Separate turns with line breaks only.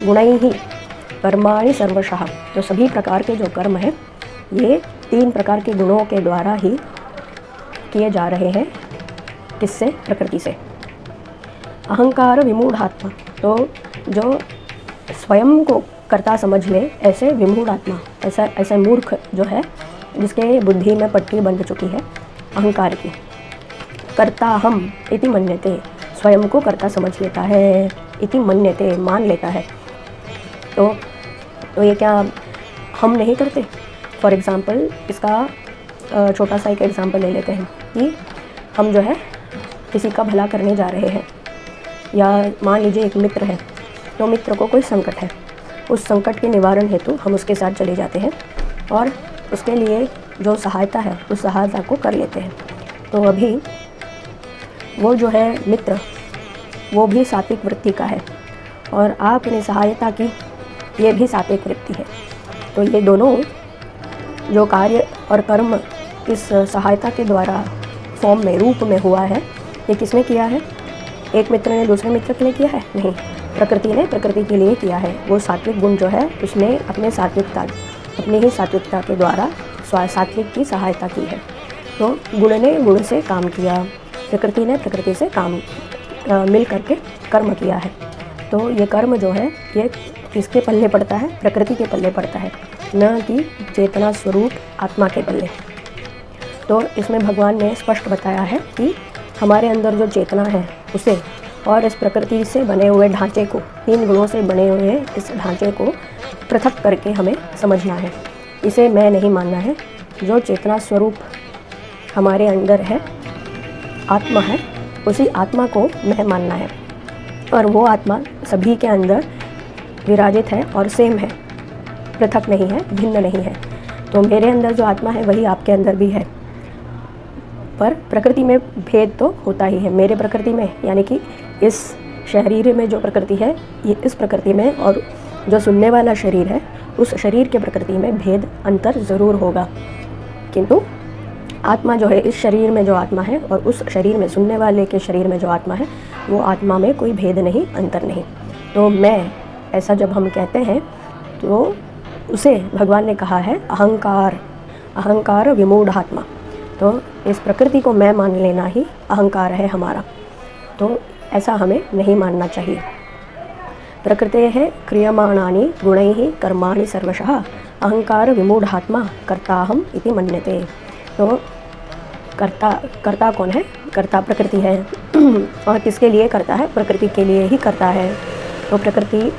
गुणैः कर्माणि सर्वशः। तो सभी प्रकार के जो कर्म हैं ये 3 प्रकार के गुणों के द्वारा ही किए जा रहे हैं। किससे? प्रकृति से। अहंकार विमूढ़ात्मा, तो जो स्वयं को कर्ता समझ ले ऐसे विमूढ़ आत्मा, ऐसा मूर्ख जो है जिसके बुद्धि में पट्टी बंध चुकी है अहंकार की। कर्ता हम इति मन्यते, स्वयं को कर्ता समझ लेता है, इति मन्यते मान लेता है। तो ये क्या हम नहीं करते? फॉर एग्ज़ाम्पल इसका छोटा सा एक एग्ज़ाम्पल ले लेते हैं कि हम जो है किसी का भला करने जा रहे हैं, या मान लीजिए एक मित्र है, तो मित्र को कोई संकट है, उस संकट के निवारण हेतु हम उसके साथ चले जाते हैं और उसके लिए जो सहायता है उस सहायता को कर लेते हैं। तो अभी वो जो है मित्र वो भी सात्विक वृत्ति का है और आपने सहायता की, ये भी सात्विक वृत्ति है। तो ये दोनों जो कार्य और कर्म इस सहायता के द्वारा फॉर्म में, रूप में हुआ है, ये किसने किया है? एक मित्र ने दूसरे मित्र के लिए किया है? नहीं, प्रकृति ने प्रकृति के लिए किया है। वो सात्विक गुण जो है उसने अपनी ही सात्विकता के द्वारा सात्विक की सहायता की है। तो गुण ने गुण से काम किया, प्रकृति ने प्रकृति से काम मिल करके कर्म किया है। तो ये कर्म जो है ये किसके पल्ले पड़ता है? प्रकृति के पल्ले पड़ता है, न कि चेतना स्वरूप आत्मा के पल्ले। तो इसमें भगवान ने स्पष्ट बताया है कि हमारे अंदर जो चेतना है उसे और इस प्रकृति से बने हुए ढांचे को, 3 गुणों से बने हुए इस ढांचे को पृथक करके हमें समझना है। इसे मैं नहीं मानना है। जो चेतना स्वरूप हमारे अंदर है, आत्मा है, उसी आत्मा को मैं मानना है। और वो आत्मा सभी के अंदर विराजित है और सेम है, पृथक नहीं है, भिन्न नहीं है। तो मेरे अंदर जो आत्मा है वही आपके अंदर भी है, पर प्रकृति में भेद तो होता ही है। मेरे प्रकृति में, यानी कि इस शरीर में जो प्रकृति है, ये इस प्रकृति में, और जो सुनने वाला शरीर है उस शरीर के प्रकृति में भेद अंतर ज़रूर होगा। किंतु आत्मा जो है, इस शरीर में जो आत्मा है और उस शरीर में, सुनने वाले के शरीर में जो आत्मा है, वो आत्मा में कोई भेद नहीं, अंतर नहीं। तो मैं, ऐसा जब हम कहते हैं तो उसे भगवान ने कहा है अहंकार विमूढ़ात्मा। तो इस प्रकृति को मैं मान लेना ही अहंकार है हमारा। तो ऐसा हमें नहीं मानना चाहिए। प्रकृतेः क्रियमाणानि गुणैः कर्माणि सर्वशः अहंकार विमूढ़ात्मा कर्ताहम् इति मन्यते। तो कर्ता कौन है? कर्ता प्रकृति है। और किसके लिए करता है? प्रकृति के लिए ही करता है। तो प्रकृति